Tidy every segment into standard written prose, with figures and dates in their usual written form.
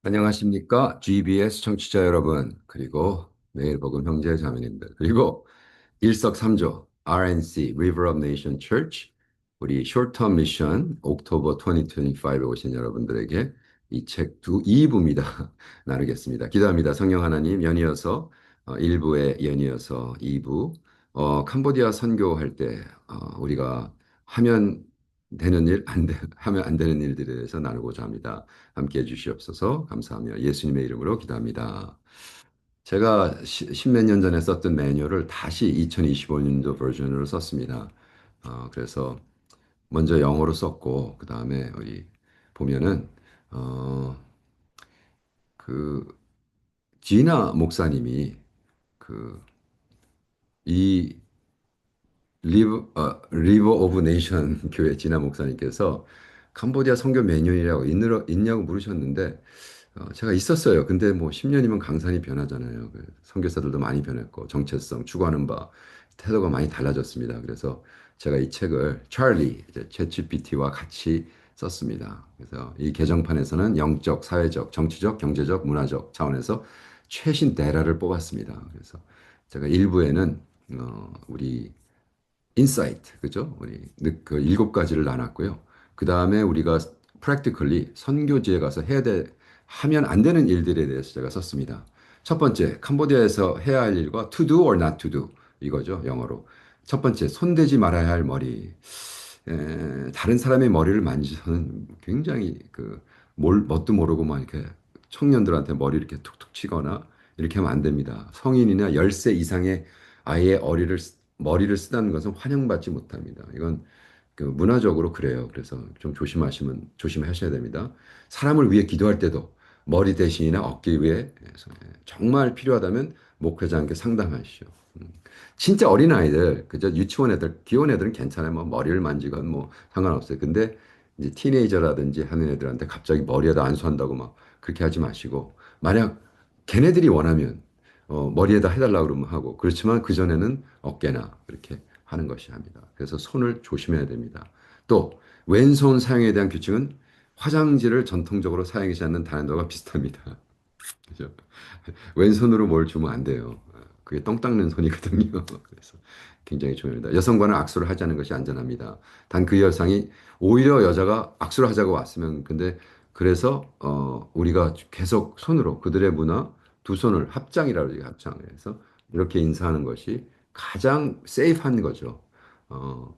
안녕하십니까? GBS 청취자 여러분, 그리고 매일 복음 형제 자매님들, 그리고 일석삼조 RNC River of Nation Church 우리 short-term mission 옥토버 2025에 오신 여러분들에게 이 책 2부입니다. 나누겠습니다. 기도합니다. 성령 하나님 연이어서 1부에 연이어서 2부 캄보디아 선교할 때 우리가 하면 되는 일, 하면 안 되는 일들에 대해서 나누고자 합니다. 함께 해주시옵소서 감사하며 예수님의 이름으로 기도합니다. 제가 십몇 년 전에 썼던 매뉴얼을 다시 2025년도 버전으로 썼습니다. 그래서 먼저 영어로 썼고, 그 다음에 우리 보면은, 어, 그, 지나 목사님이 그, 이 리버 오브 네이션 교회 지나 목사님께서 캄보디아 선교 매뉴얼이라고 있냐고 물으셨는데, 제가 있었어요. 근데 뭐 10년이면 강산이 변하잖아요. 선교사들도 많이 변했고 정체성, 추구하는 바, 태도가 많이 달라졌습니다. 그래서 제가 이 책을 찰리, 이제 챗GPT와 같이 썼습니다. 그래서 이 개정판에서는 영적, 사회적, 정치적, 경제적, 문화적 차원에서 최신 데이터를 뽑았습니다. 그래서 제가 일부에는 우리 인사이트, 그죠? 우리 그 7가지를 나눴고요. 그 다음에 우리가 practically 선교지에 가서 하면 안 되는 일들에 대해서 제가 썼습니다. 첫 번째, 캄보디아에서 해야 할 일과 to do or not to do 이거죠, 영어로. 첫 번째, 손대지 말아야 할 머리. 다른 사람의 머리를 만지서는 굉장히 뭣도 모르고 막 이렇게 청년들한테 머리 이렇게 툭툭 치거나 이렇게 하면 안 됩니다. 성인이나 10세 이상의 아이의 머리를 쓰다는 것은 환영받지 못합니다. 이건 그 문화적으로 그래요. 그래서 좀 조심하셔야 됩니다. 사람을 위해 기도할 때도 머리 대신이나 어깨 위에 정말 필요하다면 목회장께 상담하시오. 음. 진짜 어린 아이들, 그저 유치원 애들, 귀여운 애들은 괜찮아요. 뭐 머리를 만지건 뭐 상관없어요. 근데 이제 티네이저라든지 하는 애들한테 갑자기 머리에다 안수한다고 막 그렇게 하지 마시고, 만약 걔네들이 원하면 머리에다 해달라고 그러면 하고, 그렇지만 그전에는 어깨나 그렇게 하는 것이 합니다. 그래서 손을 조심해야 됩니다. 또 왼손 사용에 대한 규칙은 화장지를 전통적으로 사용하지 않는 다른도가 비슷합니다. 그죠? 왼손으로 뭘 주면 안 돼요. 그게 똥 닦는 손이거든요. 그래서 굉장히 중요합니다. 여성과는 악수를 하지 않는 것이 안전합니다. 단 그 여성이 오히려 여자가 악수를 하자고 왔으면 근데 그래서 우리가 계속 손으로 그들의 문화 두 손을 합장이라고 그러죠. 합장. 그래서 이렇게 인사하는 것이 가장 세이프한 거죠. 어,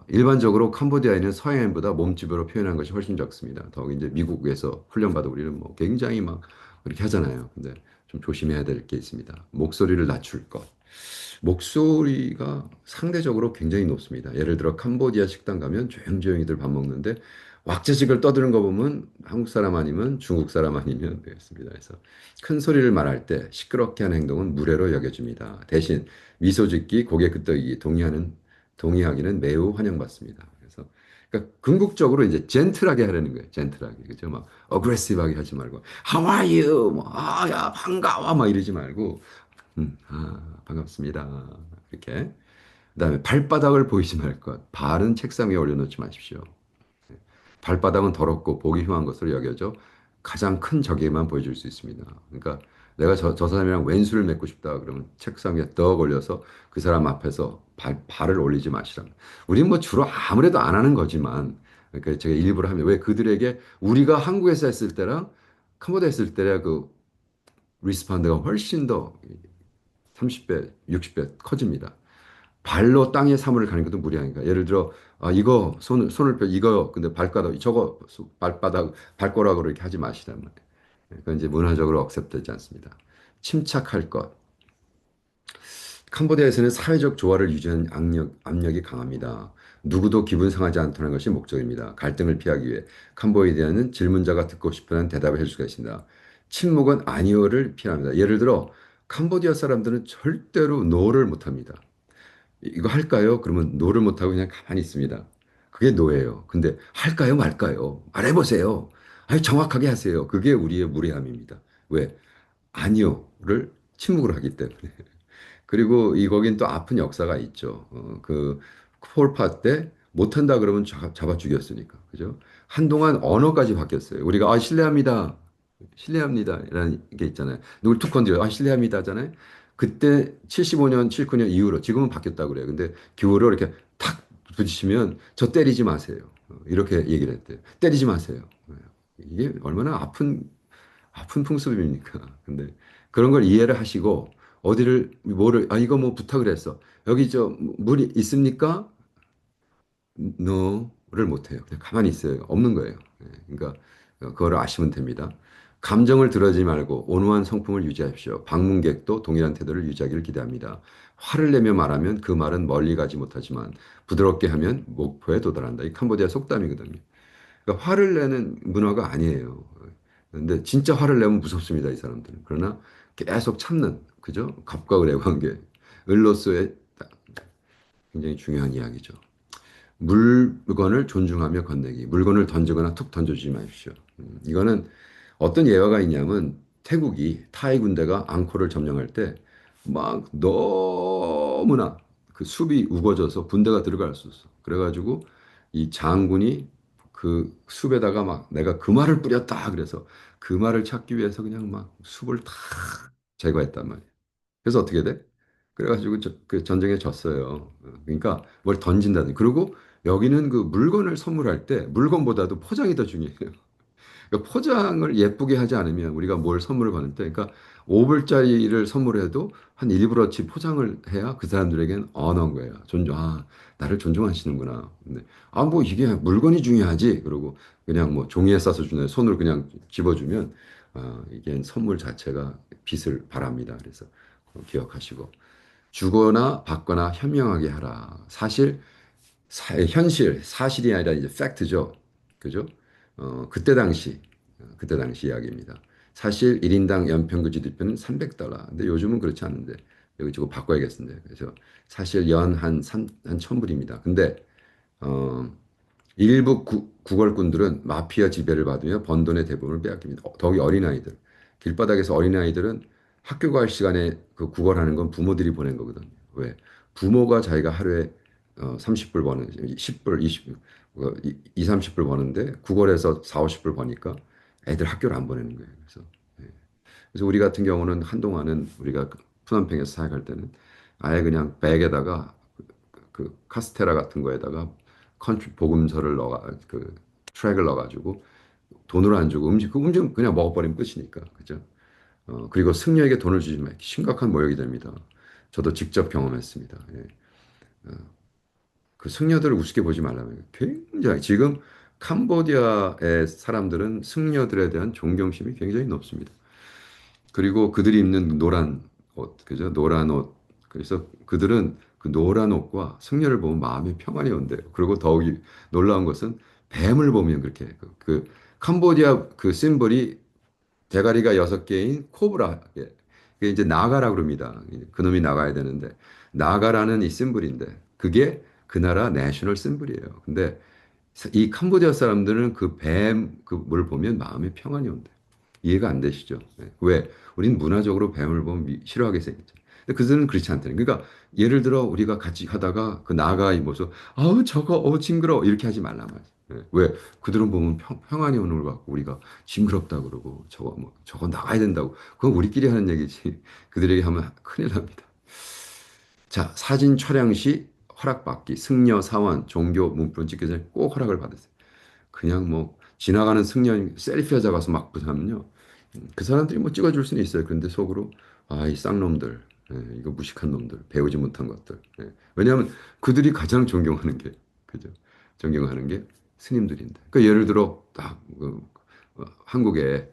일반적으로 캄보디아에는 서양인보다 몸집으로 표현한 것이 훨씬 적습니다. 더욱이 이제 미국에서 훈련받아 우리는 뭐 굉장히 막 그렇게 하잖아요. 근데 좀 조심해야 될 게 있습니다. 목소리를 낮출 것. 목소리가 상대적으로 굉장히 높습니다. 예를 들어 캄보디아 식당 가면 조용조용히들 밥 먹는데 왁자지껄 떠드는 거 보면 한국 사람 아니면 중국 사람 아니면 되겠습니다. 그래서 큰 소리를 말할 때 시끄럽게 하는 행동은 무례로 여겨집니다. 대신 미소 짓기, 고개 끄덕이기, 동의하기는 매우 환영받습니다. 그래서 그러니까 궁극적으로 이제 젠틀하게 하려는 거예요. 젠틀하게. 그죠? 막 어그레시브하게 하지 말고 How are you? 뭐, 야, 반가워. 막 이러지 말고 반갑습니다. 이렇게. 그다음에 발바닥을 보이지 말 것. 발은 책상 위에 올려놓지 마십시오. 발바닥은 더럽고 보기 흉한 것으로 여겨져 가장 큰 적에만 보여줄 수 있습니다. 그러니까 내가 저 사람이랑 왼수를 맺고 싶다 그러면 책상 위에 떡 올려서 그 사람 앞에서 발을 올리지 마시라. 우리는 뭐 주로 아무래도 안 하는 거지만 그러니까 제가 일부러 하면 왜 그들에게 우리가 한국에서 했을 때랑 캄보디아 했을 때의 그 리스판드가 훨씬 더 30배, 60배 커집니다. 발로 땅에 사물을 가는 것도 무리하니까. 예를 들어, 이거, 손을 펴, 이거, 근데 발가락, 저거, 발가락으로 이렇게 하지 마시란 말이에요. 그건 이제 문화적으로 억셉되지 않습니다. 침착할 것. 캄보디아에서는 사회적 조화를 유지하는 압력이 강합니다. 누구도 기분 상하지 않다는 것이 목적입니다. 갈등을 피하기 위해 캄보디아는 질문자가 듣고 싶어하는 대답을 해줄 수가 있습니다. 침묵은 아니오를 필요합니다. 예를 들어, 캄보디아 사람들은 절대로 노를 못합니다. 이거 할까요? 그러면 노를 못하고 그냥 가만히 있습니다. 그게 노예요. 근데 할까요? 말까요? 말해보세요. 아니, 정확하게 하세요. 그게 우리의 무례함입니다. 왜? 아니요를 침묵을 하기 때문에. 그리고 거긴 또 아픈 역사가 있죠. 그 폴파 때 못한다 그러면 잡아 죽였으니까. 그죠? 한동안 언어까지 바뀌었어요. 우리가, 실례합니다. 실례합니다라는 게 있잖아요. 누굴 툭 건드려, 아, 실례합니다 하잖아요. 그때 75년, 79년 이후로 지금은 바뀌었다고 그래요. 근데 기호로 이렇게 탁 부딪히면 저 때리지 마세요. 이렇게 얘기를 했대요. 때리지 마세요. 이게 얼마나 아픈 풍습입니까? 근데 그런 걸 이해를 하시고 어디를 뭐를 아 이거 뭐 부탁을 했어. 여기 저 물이 있습니까? no를 못 해요. 그냥 가만히 있어요. 없는 거예요. 그러니까 그거를 아시면 됩니다. 감정을 들어지 말고 온화한 성품을 유지하십시오. 방문객도 동일한 태도를 유지하기를 기대합니다. 화를 내며 말하면 그 말은 멀리 가지 못하지만 부드럽게 하면 목표에 도달한다. 이 캄보디아 속담이거든요. 그러니까 화를 내는 문화가 아니에요. 근데 진짜 화를 내면 무섭습니다, 이 사람들은. 그러나 계속 참는, 그죠? 갑과 을의 관계. 을로서의 굉장히 중요한 이야기죠. 물건을 존중하며 건네기. 물건을 던지거나 툭 던져주지 마십시오. 이거는 어떤 예화가 있냐면 태국이 타이 군대가 앙코를 점령할 때 막 너무나 그 숲이 우거져서 군대가 들어갈 수 없어. 그래가지고 이 장군이 그 숲에다가 막 내가 그 말을 뿌렸다. 그래서 그 말을 찾기 위해서 그냥 막 숲을 다 제거했단 말이야. 그래서 어떻게 돼? 그래가지고 그 전쟁에 졌어요. 그러니까 뭘 던진다든지. 그리고 여기는 그 물건을 선물할 때 물건보다도 포장이 더 중요해요. 그러니까 포장을 예쁘게 하지 않으면 우리가 뭘 선물을 받을 때, 그러니까 5불짜리를 선물해도 한 일부러치 포장을 해야 그 사람들에게는 언어인 거예요. 나를 존중하시는구나. 근데, 뭐 이게 물건이 중요하지. 그러고 그냥 뭐 종이에 싸서 주는 손으로 그냥 집어주면, 이게 선물 자체가 빛을 발합니다. 그래서 기억하시고. 주거나 받거나 현명하게 하라. 현실, 사실이 아니라 이제 팩트죠. 그죠? 그때 당시 이야기입니다. 사실 1인당 연평균 GDP는 300달러. 근데 요즘은 그렇지 않은데, 여기 저거 바꿔야겠는데. 그래서 사실 연 한 1000불입니다. 근데, 어, 일부 구걸꾼들은 마피아 지배를 받으며 번 돈의 대부분을 빼앗깁니다. 더욱이 어린아이들. 길바닥에서 어린아이들은 학교 갈 시간에 그 구걸하는 건 부모들이 보낸 거거든요. 왜? 부모가 자기가 하루에 30불 버는, 10불, 20, 30불 버는데 구걸해서 4, 50불 버니까 애들 학교를 안 보내는 거예요. 예. 그래서 우리 같은 경우는 한동안은 우리가 그 푸놈펜에서 사역할 때는 아예 그냥 백에다가 그 카스테라 같은 거에다가 컨트 복음서를 그 트랙을 넣어가지고 돈을 안 주고 그 음식 그냥 먹어버리면 끝이니까 그죠? 그리고 승려에게 돈을 주지 마 심각한 모욕이 됩니다. 저도 직접 경험했습니다. 예. 그 승려들을 우습게 보지 말라면 굉장히 지금 캄보디아의 사람들은 승려들에 대한 존경심이 굉장히 높습니다. 그리고 그들이 입는 노란 옷, 그죠? 노란 옷. 그래서 그들은 그 노란 옷과 승려를 보면 마음의 평안이 온대요. 그리고 더욱이 놀라운 것은 뱀을 보면 그렇게 캄보디아 그 심벌이 대가리가 6개인 코브라. 예. 그게 이제 나가라고 그럽니다. 그놈이 나가야 되는데 나가라는 이 심벌인데 그게 그 나라 내셔널 심벌이에요. 근데 이 캄보디아 사람들은 그 뱀, 그 뭘 보면 마음의 평안이 온대. 이해가 안 되시죠? 네. 왜? 우린 문화적으로 뱀을 보면 싫어하게 생겼죠. 근데 그들은 그렇지 않다는. 그러니까 예를 들어 우리가 같이 하다가 그 나가이 모습, 아우 저거 징그러 이렇게 하지 말란 말이야. 왜? 그들은 보면 평안이 오는 걸 갖고 우리가 징그럽다 그러고 저거 나가야 된다고. 그건 우리끼리 하는 얘기지. 그들에게 하면 큰일 납니다. 자, 사진 촬영 시 허락받기, 승려, 사원, 종교 문구를 찍기 전에 꼭 허락을 받으세요. 그냥 뭐 지나가는 승려인 셀피 하자 가서 막 하면요. 그 사람들이 뭐 찍어줄 수는 있어요. 그런데 속으로 이 쌍놈들, 이거 무식한 놈들, 배우지 못한 것들. 왜냐하면 그들이 가장 존경하는 게 그죠? 존경하는 게 스님들인데. 그러니까 예를 들어 딱 한국에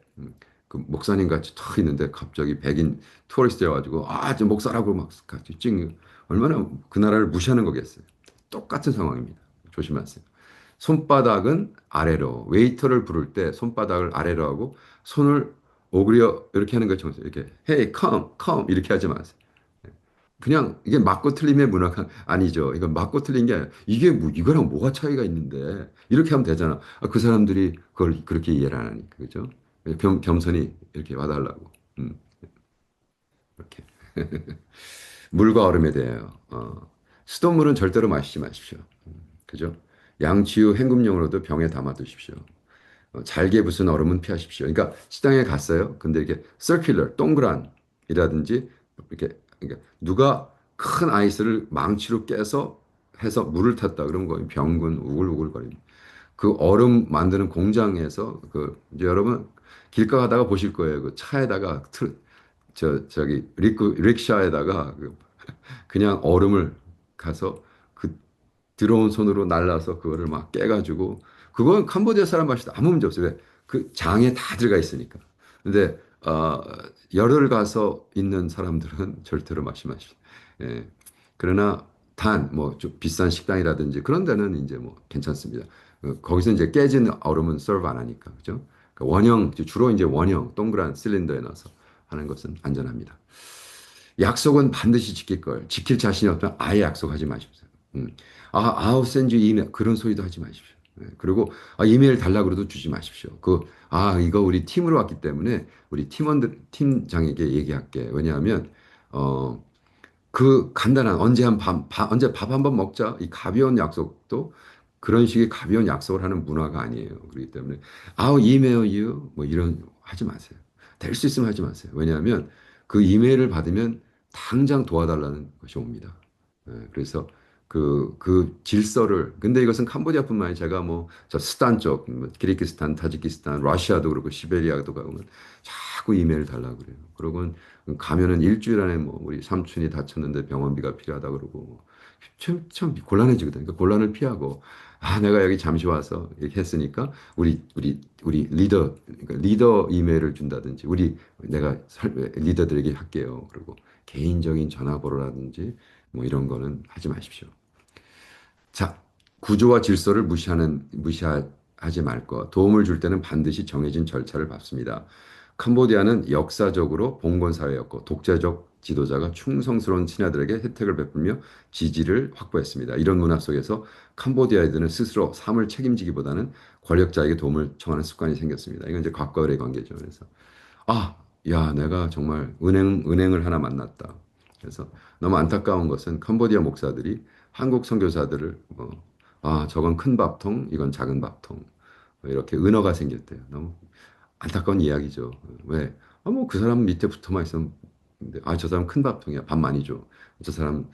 그 목사님 같이 탁 있는데 갑자기 백인 투어리스트 와가지고 저 목사라고 막 같이 찍는 얼마나 그 나라를 무시하는 거겠어요. 똑같은 상황입니다. 조심하세요. 손바닥은 아래로 웨이터를 부를 때 손바닥을 아래로 하고 손을 오그려 이렇게 하는 것처럼 이렇게 Hey, come 이렇게 하지 마세요. 그냥 이게 맞고 틀림의 문화가 아니죠. 이건 맞고 틀린 게 아니라 이게 뭐 이거랑 뭐가 차이가 있는데 이렇게 하면 되잖아. 그 사람들이 그걸 그렇게 이해를 안 하니까 그죠? 겸손히 이렇게 와달라고. 이렇게 물과 얼음에 대해요. 수돗물은 절대로 마시지 마십시오. 그죠? 양치후 헹굼용으로도 병에 담아 두십시오. 잘게 부순 얼음은 피하십시오. 그러니까 시장에 갔어요. 근데 이게 circular, 동그란이라든지 이렇게 그러니까 누가 큰 아이스를 망치로 깨서 해서 물을 탔다. 그런 거 병근 우글우글거립니다. 그 얼음 만드는 공장에서 그 이제 여러분 길가 가다가 보실 거예요. 그 차에다가 저기 릭샤에다가 그냥 얼음을 가서 그 들어온 손으로 날라서 그거를 막 깨가지고 그건 캄보디아 사람 마셔도 아무 문제 없어요. 왜? 그 장에 다 들어가 있으니까. 근데 열을 가서 있는 사람들은 절대로 마시면 안 돼요. 예. 그러나 단 뭐 좀 비싼 식당이라든지 그런 데는 이제 뭐 괜찮습니다. 거기서 이제 깨진 얼음은 서브 안 하니까 그죠? 그러니까 원형 주로 이제 원형 동그란 실린더에 넣어서 하는 것은 안전합니다. 약속은 반드시 지킬 걸. 지킬 자신이 없다면 아예 약속하지 마십시오. 음. 아우 센 이메일 그런 소리도 하지 마십시오. 네. 그리고 이메일 달라 그래도 주지 마십시오. 이거 우리 팀으로 왔기 때문에 우리 팀원들 팀장에게 얘기할게. 왜냐하면 어 그 간단한 언제 밥 한번 먹자 이 가벼운 약속도 그런 식의 가벼운 약속을 하는 문화가 아니에요. 그렇기 때문에 이메일 뭐 이런 하지 마세요. 될 수 있으면 하지 마세요. 왜냐하면 그 이메일을 받으면 당장 도와달라는 것이 옵니다. 그래서 그 질서를 근데 이것은 캄보디아뿐만 아니라 제가 뭐 저 스탄 쪽, 뭐 키르기스탄, 타지키스탄, 러시아도 그렇고 시베리아도 가면 자꾸 이메일 달라고 그래요. 그러고 가면은 일주일 안에 뭐 우리 삼촌이 다쳤는데 병원비가 필요하다 그러고 참 곤란해지거든요. 그러니까 곤란을 피하고 내가 여기 잠시 와서 이렇게 했으니까 우리 리더 그러니까 리더 이메일을 준다든지 내가 리더들에게 할게요. 그리고 개인적인 전화번호라든지 뭐 이런 거는 하지 마십시오. 자, 구조와 질서를 무시하지 말 것. 도움을 줄 때는 반드시 정해진 절차를 밟습니다. 캄보디아는 역사적으로 봉건 사회였고 독재적 지도자가 충성스러운 친아들에게 혜택을 베풀며 지지를 확보했습니다. 이런 문화 속에서 캄보디아인들은 스스로 삶을 책임지기보다는 권력자에게 도움을 청하는 습관이 생겼습니다. 이건 이제 과거 의 관계죠. 그래서 야, 내가 정말 은행을 하나 만났다. 그래서 너무 안타까운 것은 캄보디아 목사들이 한국 선교사들을 저건 큰 밥통, 이건 작은 밥통. 뭐 이렇게 은어가 생겼대요. 너무 안타까운 이야기죠. 왜? 뭐 그 사람 밑에 붙어만 있으면 저 사람 큰 밥통이야. 밥 많이 줘. 저 사람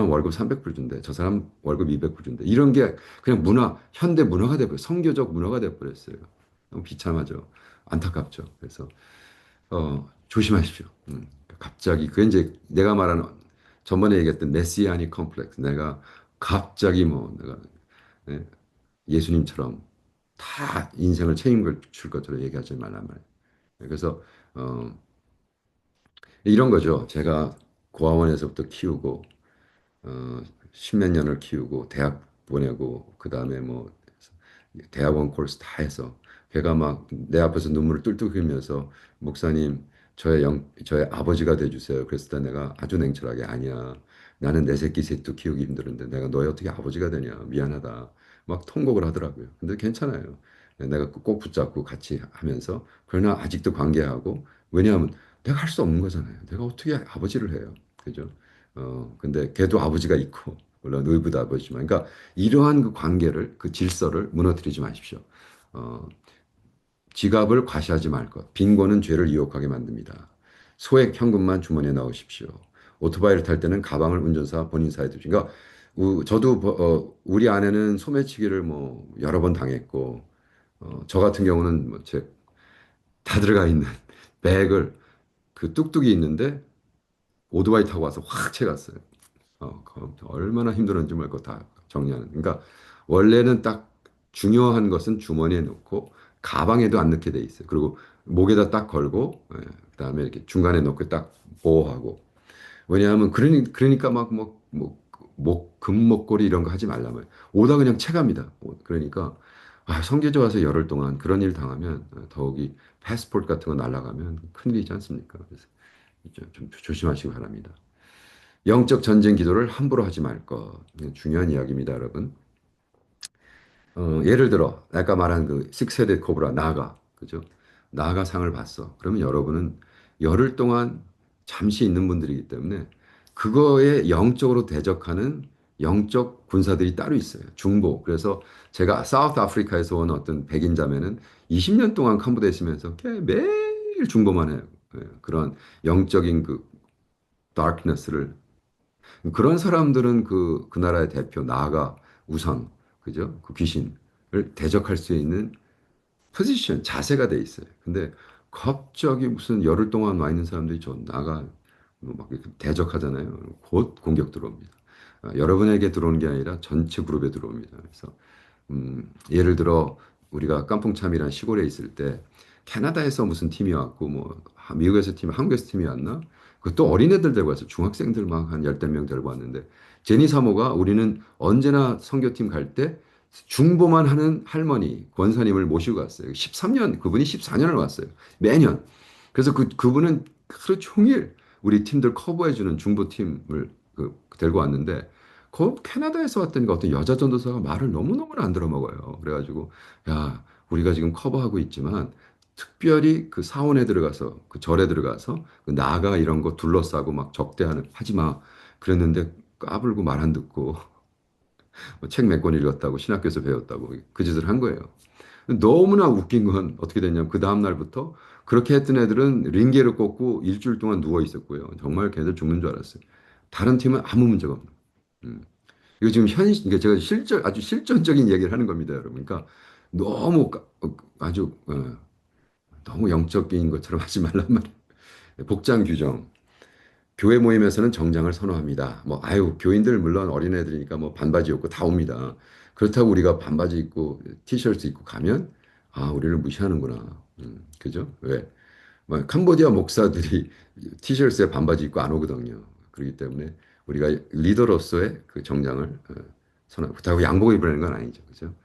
월급 300불 준대. 저 사람 월급 200불 준대. 이런 게 그냥 현대 문화가 돼버렸어요. 성교적 문화가 돼버렸어요. 너무 비참하죠. 안타깝죠. 그래서 조심하십시오. 갑자기, 그게 이제 내가 말하는, 전번에 얘기했던 메시아닉 컴플렉스. 내가 갑자기 내가 예, 예수님처럼 다 인생을 책임을 줄 것처럼 얘기하지 말란 말이에요. 그래서, 어, 이런 거죠. 제가 고아원에서부터 키우고, 어, 십몇 년을 키우고, 대학 보내고, 그 다음에 뭐, 대학원 코र्스 다 해서 걔가 막 내 앞에서 눈물을 뚫뚫 흘리면서 목사님 저의 아버지가 돼주세요. 그랬을 때 내가 아주 냉철하게 아니야. 나는 내 새끼 셋도 키우기 힘들은데 내가 너희 어떻게 아버지가 되냐. 미안하다. 막 통곡을 하더라고요. 근데 괜찮아요. 내가 꼭 붙잡고 같이 하면서 그러나 아직도 관계하고 왜냐하면 내가 할 수 없는 거잖아요. 내가 어떻게 아버지를 해요. 그죠? 근데 걔도 아버지가 있고 물론 의붓 아버지지만 그러니까 이러한 그 관계를 그 질서를 무너뜨리지 마십시오. 어, 지갑을 과시하지 말 것. 빈곤은 죄를 유혹하게 만듭니다. 소액 현금만 주머니에 넣으십시오. 오토바이를 탈 때는 가방을 운전사 본인사에 두십시오. 그러니까 저도 우리 아내는 소매치기를 뭐 여러 번 당했고 저 같은 경우는 다 들어가 있는 백을 그 뚝뚝이 있는데 오토바이 타고 와서 확 채갔어요. 얼마나 힘들었는지 말고 다 정리하는. 그러니까 원래는 딱 중요한 것은 주머니에 넣고 가방에도 안 넣게 돼 있어요. 그리고 목에다 딱 걸고 그다음에 이렇게 중간에 넣고 딱 보호하고. 왜냐하면 그러니까 금목걸이 이런 거 하지 말라면 오다 그냥 채갑니다. 그러니까 성계조 와서 열흘 동안 그런 일 당하면 더욱이 패스포트 같은 거 날라가면 큰일이지 않습니까? 그래서 좀 조심하시기 바랍니다. 영적 전쟁 기도를 함부로 하지 말 것. 중요한 이야기입니다, 여러분. 예를 들어, 아까 말한 그 6세대 코브라, 나가. 그죠? 나가 상을 봤어. 그러면 여러분은 열흘 동안 잠시 있는 분들이기 때문에 그거에 영적으로 대적하는 영적 군사들이 따로 있어요. 중보. 그래서 제가 사우스 아프리카에서 온 어떤 백인 자매는 20년 동안 캄보디아에 있으면서 매일 중보만 해요. 예, 그런 영적인 그 다크너스를 그런 사람들은 그 나라의 대표 나아가 우선 그죠? 그 귀신을 대적할 수 있는 포지션 자세가 돼 있어요. 근데 갑자기 무슨 열흘 동안 와 있는 사람들이 저 나가 막 이렇게 대적하잖아요. 곧 공격 들어옵니다. 여러분에게 들어오는 게 아니라 전체 그룹에 들어옵니다. 그래서 예를 들어 우리가 깐풍참이라는 시골에 있을 때 캐나다에서 무슨 팀이 왔고 뭐 미국에서 팀, 한국에서 팀이 왔나? 그것도 어린애들 데리고 왔어요. 중학생들 막 한 열댓 명 데리고 왔는데 제니 사모가 우리는 언제나 선교팀 갈 때 중보만 하는 할머니 권사님을 모시고 갔어요. 13년 그분이 14년을 왔어요. 매년. 그래서 그분은 하루 종일 우리 팀들 커버해주는 중보팀을 데리고 왔는데 캐나다에서 왔다니까 어떤 여자 전도사가 말을 너무너무 안 들어먹어요. 그래가지고, 야, 우리가 지금 커버하고 있지만, 특별히 그 사원에 들어가서, 그 절에 들어가서, 그 나가 이런 거 둘러싸고 막 적대하는, 하지 마. 그랬는데 까불고 말 안 듣고, 책 몇 권 읽었다고, 신학교에서 배웠다고, 그 짓을 한 거예요. 너무나 웃긴 건 어떻게 됐냐면, 그 다음날부터 그렇게 했던 애들은 링게를 꽂고 일주일 동안 누워 있었고요. 정말 걔들 죽는 줄 알았어요. 다른 팀은 아무 문제가 없는. 거예요. 이거 지금 그러니까 제가 아주 실존적인 얘기를 하는 겁니다, 여러분. 그러니까 너무 아주 너무 영적인 것처럼 하지 말란 말이에요. 복장 규정. 교회 모임에서는 정장을 선호합니다. 뭐 아유 교인들 물론 어린애들이니까 뭐 반바지 입고 다 옵니다. 그렇다고 우리가 반바지 입고 티셔츠 입고 가면 아 우리를 무시하는구나. 그죠? 왜? 뭐 캄보디아 목사들이 티셔츠에 반바지 입고 안 오거든요. 그렇기 때문에 우리가 리더로서의 그 정장을 선호. 그렇다고 양복 입으라는 건 아니죠. 그죠?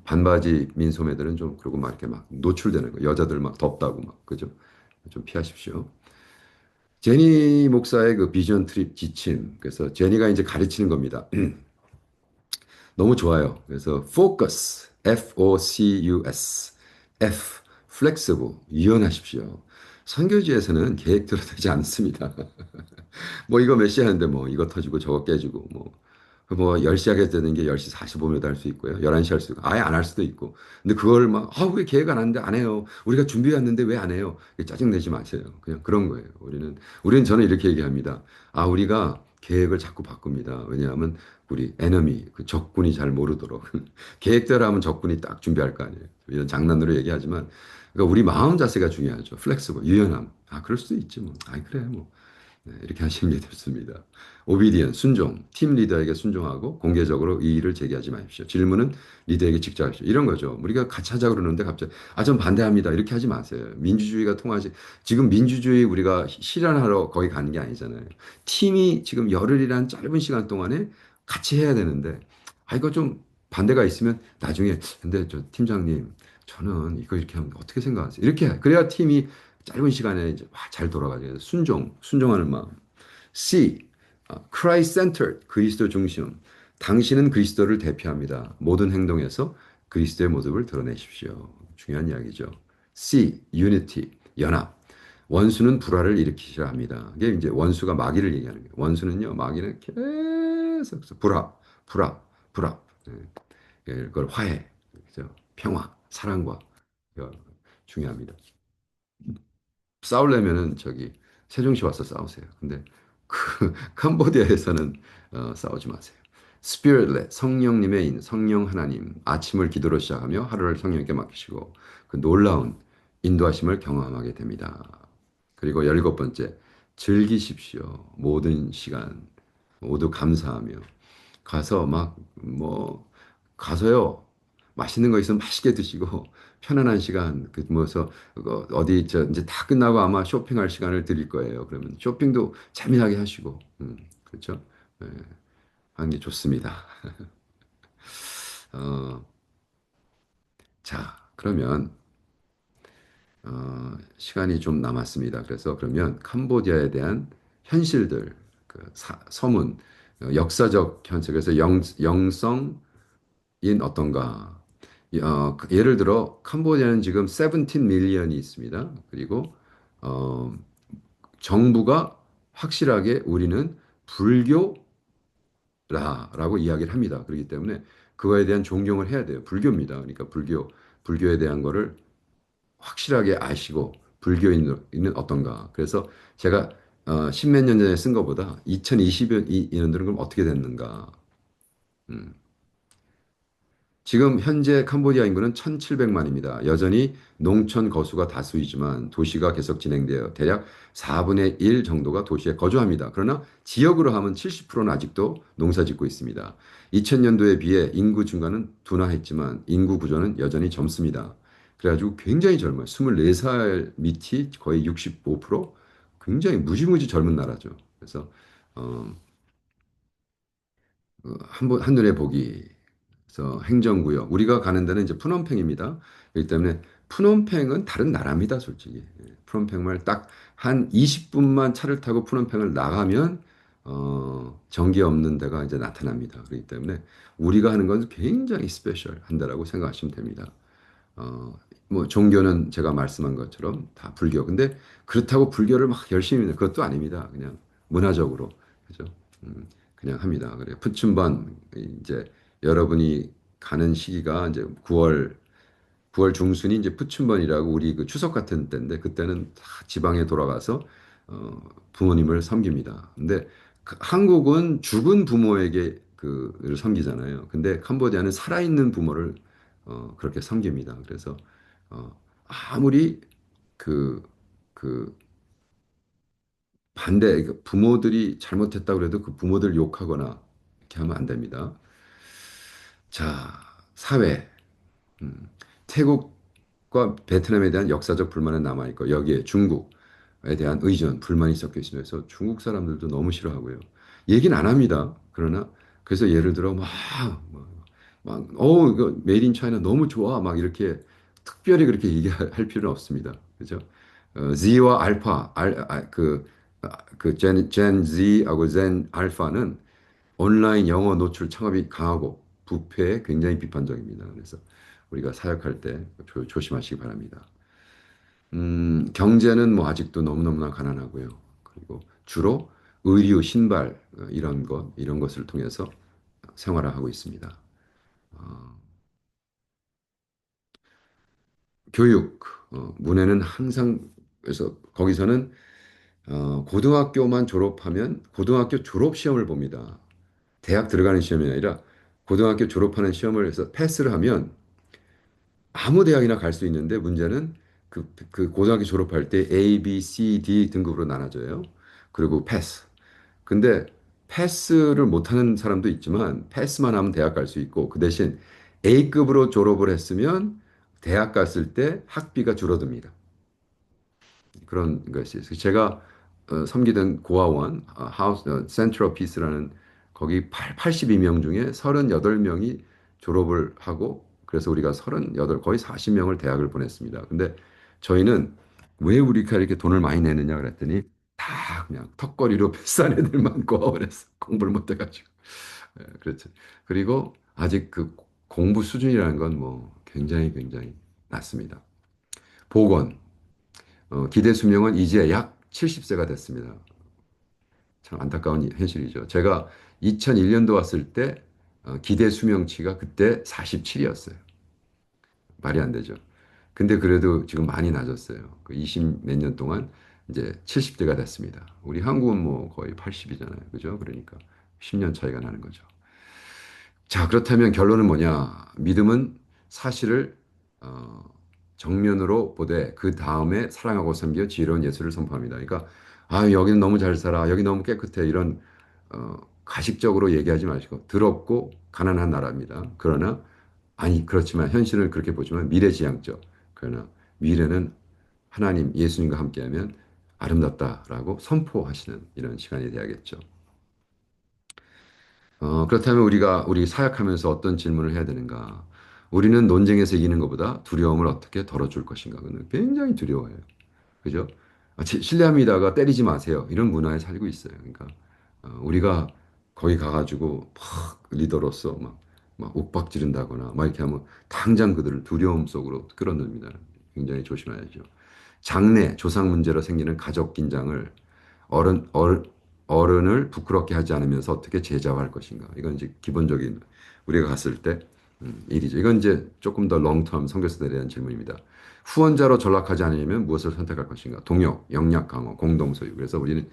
반바지 민소매들은 좀 그러고 막 이렇게 막 노출되는 거. 여자들 막 덥다고 막 그죠? 좀 피하십시오. 제니 목사의 그 비전 트립 지침. 그래서 제니가 이제 가르치는 겁니다. 너무 좋아요. 그래서 focus, F-O-C-U-S, F, flexible, 유연하십시오. 선교지에서는 계획대로 되지 않습니다. 뭐 이거 몇 시 하는데 뭐 이거 터지고 저거 깨지고 뭐 10시 하게 되는 게 10시 45분에도 할 수 있고요. 11시 할 수 있고 아예 안 할 수도 있고. 근데 그걸 막 왜 계획 안 하는데 안 해요. 우리가 준비해 왔는데 왜 안 해요? 짜증 내지 마세요. 그냥 그런 거예요. 우리는 저는 이렇게 얘기합니다. 우리가 계획을 자꾸 바꿉니다. 왜냐하면 우리 에너미 그 적군이 잘 모르도록 계획대로 하면 적군이 딱 준비할 거 아니에요. 이런 장난으로 얘기하지만 그러니까 우리 마음 자세가 중요하죠. 플렉스블, 유연함. 그럴 수도 있지 뭐. 그래 뭐. 네, 이렇게 하시는 게 좋습니다. 오비디언, 순종. 팀 리더에게 순종하고 공개적으로 이의를 제기하지 마십시오. 질문은 리더에게 직접 하십시오. 이런 거죠. 우리가 같이 하자 그러는데 갑자기 전 반대합니다. 이렇게 하지 마세요. 민주주의가 통하지. 지금 민주주의 우리가 실현하러 거기 가는 게 아니잖아요. 팀이 지금 열흘이란 짧은 시간 동안에 같이 해야 되는데 이거 좀 반대가 있으면 나중에 근데 저 팀장님 저는 이거 이렇게 하면 어떻게 생각하세요? 그래야 팀이 짧은 시간에 이제 잘 돌아가죠. 순종하는 마음. C, Christ-centered, 그리스도 중심. 당신은 그리스도를 대표합니다. 모든 행동에서 그리스도의 모습을 드러내십시오. 중요한 이야기죠. C, unity, 연합. 원수는 불화를 일으키시라 합니다. 이게 이제 원수가 마귀를 얘기하는 거예요. 원수는요, 마귀는 계속 불화. 그걸 화해, 그죠? 평화, 사랑과 중요합니다. 싸우려면은 세종시 와서 싸우세요. 근데 그 캄보디아에서는 싸우지 마세요. 스피릿렛 성령님의 성령 하나님 아침을 기도로 시작하며 하루를 성령께 맡기시고 그 놀라운 인도하심을 경험하게 됩니다. 그리고 17번째 즐기십시오. 모든 시간 모두 감사하며 가서 가서요. 맛있는 거 있으면 맛있게 드시고 편안한 시간 모여서 어디 이제 다 끝나고 아마 쇼핑할 시간을 드릴 거예요. 그러면 쇼핑도 재미나게 하시고 그렇죠? 예, 하는 게 좋습니다. 어, 자, 그러면 시간이 좀 남았습니다. 그래서 그러면 캄보디아에 대한 현실들, 서문, 역사적 현실, 그래서 영성인 어떤가? 예를 들어 캄보디아는 지금 17 밀리언이 있습니다. 그리고 어, 정부가 확실하게 우리는 불교라라고 이야기를 합니다. 그렇기 때문에 그거에 대한 존경을 해야 돼요. 불교입니다. 그러니까 불교에 대한 거를 확실하게 아시고 불교인은 어떤가. 그래서 제가 십몇 년 전에 쓴 것보다 2020년들은 그럼 어떻게 됐는가. 음. 지금 현재 캄보디아 인구는 1,700만입니다. 여전히 농촌 거수가 다수이지만 도시가 계속 진행되어 대략 4분의 1 정도가 도시에 거주합니다. 그러나 지역으로 하면 70%는 아직도 농사 짓고 있습니다. 2000년도에 비해 인구 증가는 둔화했지만 인구 구조는 여전히 젊습니다. 그래가지고 굉장히 젊어요. 24살 밑이 거의 65%? 굉장히 무지무지 젊은 나라죠. 그래서 어, 한눈에 보기. 그래서 행정구역. 우리가 가는 데는 이제 푸놈팽입니다. 그렇기 때문에 푸놈팽은 다른 나라입니다, 솔직히. 예, 푸놈팽을 딱 한 20분만 차를 타고 푸놈팽을 나가면 전기 없는 데가 이제 나타납니다. 그렇기 때문에 우리가 하는 건 굉장히 스페셜 한다라고 생각하시면 됩니다. 어, 뭐 종교는 제가 말씀한 것처럼 다 불교. 근데 그렇다고 불교를 막 열심히 하는 그것도 아닙니다. 그냥 문화적으로. 그죠? 그냥 합니다. 그래. 푸춘반 이제 여러분이 가는 시기가 이제 9월 중순이 이제 푸춘번이라고 우리 그 추석 같은 때인데 그때는 다 지방에 돌아가서 부모님을 섬깁니다. 근데 한국은 죽은 부모에게 그를 섬기잖아요. 근데 캄보디아는 살아있는 부모를 그렇게 섬깁니다. 그래서 아무리 그, 그 반대 그 부모들이 잘못했다고 그래도 그 부모들 욕하거나 이렇게 하면 안 됩니다. 자, 사회. 태국과 베트남에 대한 역사적 불만은 남아있고 여기에 중국에 대한 의존, 불만이 섞여 있으면서 중국 사람들도 너무 싫어하고요. 얘기는 안 합니다. 그러나 그래서 예를 들어 이거 메이드 인 차이나 너무 좋아 막 이렇게 특별히 그렇게 얘기할 필요는 없습니다. 그죠? Z와 알파, 젠 Z하고 젠 알파는 온라인 영어 노출 창업이 강하고 부패에 굉장히 비판적입니다. 그래서 우리가 사역할 때 조심하시기 바랍니다. 경제는 뭐 아직도 너무너무나 가난하고요. 그리고 주로 의류, 신발 이런 것을 통해서 생활을 하고 있습니다. 교육, 문해는 항상 그래서 거기서는 고등학교만 졸업하면 고등학교 졸업 시험을 봅니다. 대학 들어가는 시험이 아니라 고등학교 졸업하는 시험을 해서 패스를 하면 아무 대학이나 갈 수 있는데 문제는 그 고등학교 졸업할 때 A, B, C, D 등급으로 나눠져요. 그리고 패스. 근데 패스를 못하는 사람도 있지만 패스만 하면 대학 갈 수 있고 그 대신 A급으로 졸업을 했으면 대학 갔을 때 학비가 줄어듭니다. 그런 것이 있어요. 제가 섬기던 고아원 하우스 센트럴 피스라는 거기 82명 중에 38명이 졸업을 하고 그래서 우리가 38 거의 40명을 대학을 보냈습니다. 근데 저희는 왜 우리가 이렇게 돈을 많이 내느냐 그랬더니 다 그냥 턱걸이로 비싼 애들만 고아원에서 공부를 못 해가지고 그렇죠. 그리고 아직 그 공부 수준이라는 건 뭐 굉장히 낮습니다. 보건 기대 수명은 이제 약 70세가 됐습니다. 참 안타까운 현실이죠. 제가 2001년도 왔을 때 기대 수명치가 그때 47이었어요. 말이 안 되죠. 근데 그래도 지금 많이 낮았어요. 그 20 몇 년 동안 이제 70대가 됐습니다. 우리 한국은 뭐 거의 80이잖아요. 그죠? 그러니까 10년 차이가 나는 거죠. 자, 그렇다면 결론은 뭐냐? 믿음은 사실을 어, 정면으로 보되 그 다음에 사랑하고 섬겨 지혜로운 예수를 선포합니다. 그러니까 여기는 너무 잘 살아, 여기 너무 깨끗해 이런 가식적으로 얘기하지 마시고 더럽고 가난한 나라입니다. 그러나 그렇지만 현실은 그렇게 보지만 미래지향적. 그러나 미래는 하나님 예수님과 함께하면 아름답다라고 선포하시는 이런 시간이 돼야겠죠. 그렇다면 우리 사역하면서 어떤 질문을 해야 되는가? 우리는 논쟁에서 이기는 것보다 두려움을 어떻게 덜어줄 것인가? 그는 굉장히 두려워해요. 그죠? 실례합니다가 때리지 마세요. 이런 문화에 살고 있어요. 그러니까 우리가 거기 가가지고 막 리더로서 막 옥박 지른다거나 막 이렇게 하면 당장 그들을 두려움 속으로 끌어넣습니다. 굉장히 조심해야죠. 장래, 조상 문제로 생기는 가족 긴장을 어른, 어른을 부끄럽게 하지 않으면서 어떻게 제자화할 것인가. 이건 이제 기본적인 우리가 갔을 때 일이죠. 이건 이제 조금 더 롱텀 선교사들에 대한 질문입니다. 후원자로 전락하지 않으려면 무엇을 선택할 것인가? 동력, 역량 강화, 공동 소유. 그래서 우리는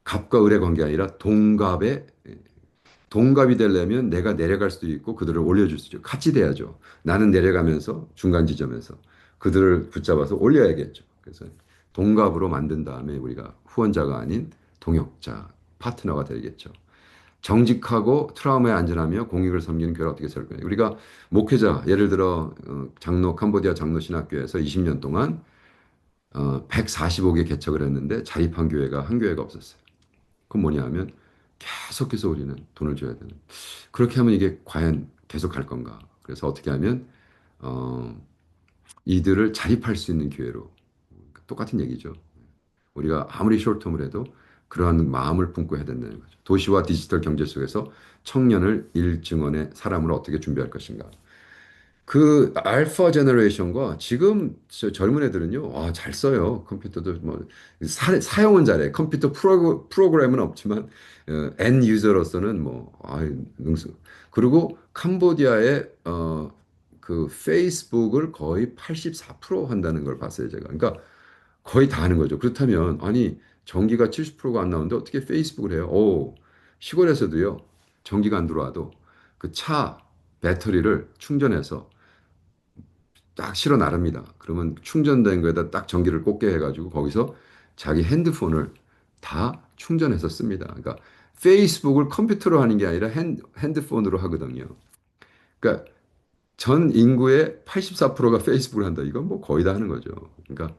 갑과 을의 관계가 아니라 동갑이 되려면 내가 내려갈 수도 있고 그들을 올려줄 수도 있고 같이 돼야죠. 나는 내려가면서 중간 지점에서 그들을 붙잡아서 올려야겠죠. 그래서 동갑으로 만든 다음에 우리가 후원자가 아닌 동역자, 파트너가 되겠죠. 정직하고 트라우마에 안전하며 공익을 섬기는 교회를 어떻게 세울 거냐. 우리가 목회자, 예를 들어 캄보디아 장로 신학교에서 20년 동안 145개 개척을 했는데 자립한 교회가 한 교회가 없었어요. 그건 뭐냐 하면 계속해서 우리는 돈을 줘야 되는. 그렇게 하면 이게 과연 계속 갈 건가? 그래서 어떻게 하면 어, 이들을 자립할 수 있는 기회로 똑같은 얘기죠. 우리가 아무리 쇼트텀을 해도 그러한 마음을 품고 해야 된다는 거죠. 도시와 디지털 경제 속에서 청년을 일증원의 사람으로 어떻게 준비할 것인가. 그 알파 제너레이션과 지금 젊은 애들은요, 잘 써요. 컴퓨터도 뭐 사용은 잘해. 컴퓨터 프로그램은 없지만 엔 유저로서는 뭐 능수. 그리고 캄보디아의 그 페이스북을 거의 84% 한다는 걸 봤어요, 제가. 그러니까 거의 다 하는 거죠. 그렇다면 아니 전기가 70%가 안 나오는데 어떻게 페이스북을 해요? 오, 시골에서도요. 전기가 안 들어와도 그 차 배터리를 충전해서 딱 실어 나릅니다. 그러면 충전된 거에다 딱 전기를 꽂게 해가지고 거기서 자기 핸드폰을 다 충전해서 씁니다. 그러니까 페이스북을 컴퓨터로 하는 게 아니라 핸드폰으로 하거든요. 그러니까 전 인구의 84%가 페이스북을 한다. 이건 뭐 거의 다 하는 거죠. 그러니까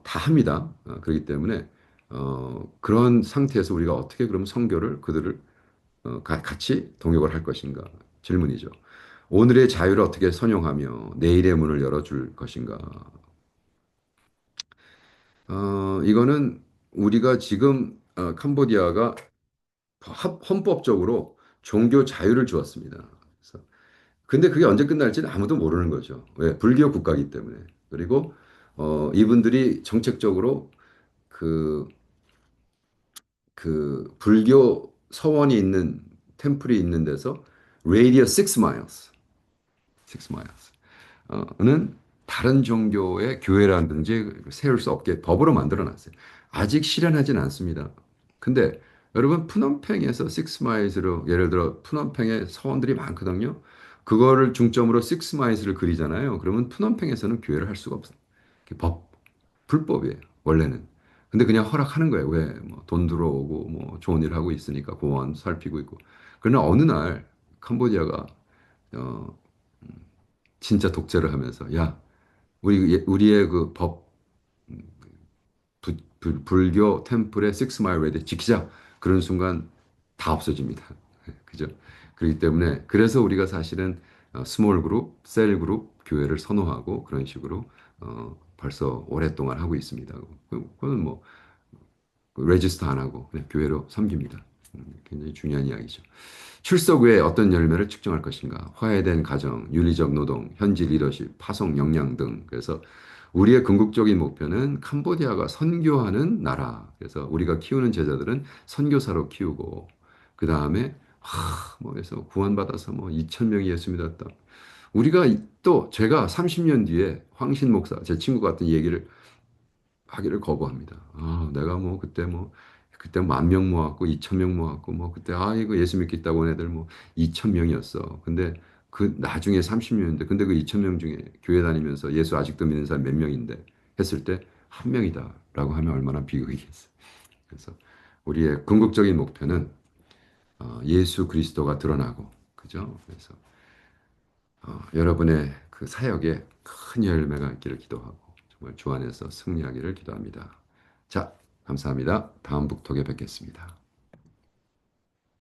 다 합니다. 그렇기 때문에 그런 상태에서 우리가 어떻게 그럼 선교를 그들을 같이 동역을 할 것인가 질문이죠. 오늘의 자유를 어떻게 선용하며 내일의 문을 열어줄 것인가. 이거는 우리가 지금 캄보디아가 헌법적으로 종교 자유를 주었습니다. 그래서 근데 그게 언제 끝날지는 아무도 모르는 거죠. 왜? 불교 국가이기 때문에. 그리고 이분들이 정책적으로 그, 그 불교 서원이 있는 템플이 있는 데서 radius 6 miles, 6 miles. 는 다른 종교의 교회라든지 세울 수 없게 법으로 만들어 놨어요. 아직 실현하진 않습니다. 근데 여러분 푸놈팽에서 6마일스로 예를 들어 푸놈팽에 서원들이 많거든요. 그거를 중점으로 6마일스를 그리잖아요. 그러면 푸놈팽에서는 교회를 할 수가 없어요. 불법이에요. 원래는. 근데 그냥 허락하는 거예요. 왜? 뭐 돈 들어오고 뭐 좋은 일 하고 있으니까 공원 살피고 있고. 그러나 어느 날 캄보디아가 어, 진짜 독재를 하면서 야 우리의 그 불교 템플의 6마일 레디 지키자. 그런 순간 다 없어집니다. 그죠? 그렇기 때문에 그래서 우리가 사실은 스몰 그룹, 셀 그룹 교회를 선호하고 그런 식으로 벌써 오랫동안 하고 있습니다. 그거는 뭐 레지스터 안 하고 그냥 교회로 섬깁니다. 굉장히 중요한 이야기죠. 출석 후에 어떤 열매를 측정할 것인가? 화해된 가정, 윤리적 노동, 현지 리더십, 파송 역량 등. 그래서 우리의 궁극적인 목표는 캄보디아가 선교하는 나라. 그래서 우리가 키우는 제자들은 선교사로 키우고, 그 다음에, 뭐 해서 구원받아서 뭐 2천 명이 예수 믿었다. 우리가 또 제가 30년 뒤에 황신 목사, 제 친구 같은 얘기를 하기를 거부합니다. 내가 뭐 그때 1만 명 모았고 2천 명 모았고 뭐 그때 이거 예수 믿겠다고 한 애들 뭐 2천 명이었어. 근데 그 나중에 30년인데 근데 그 2천 명 중에 교회 다니면서 예수 아직도 믿는 사람 몇 명인데 했을 때 한 명이다라고 하면 얼마나 비극이겠어. 그래서 우리의 궁극적인 목표는 예수 그리스도가 드러나고 그죠? 그래서 여러분의 그 사역에 큰 열매가 있기를 기도하고 정말 주 안에서 승리하기를 기도합니다. 자, 감사합니다. 다음 북톡에 뵙겠습니다.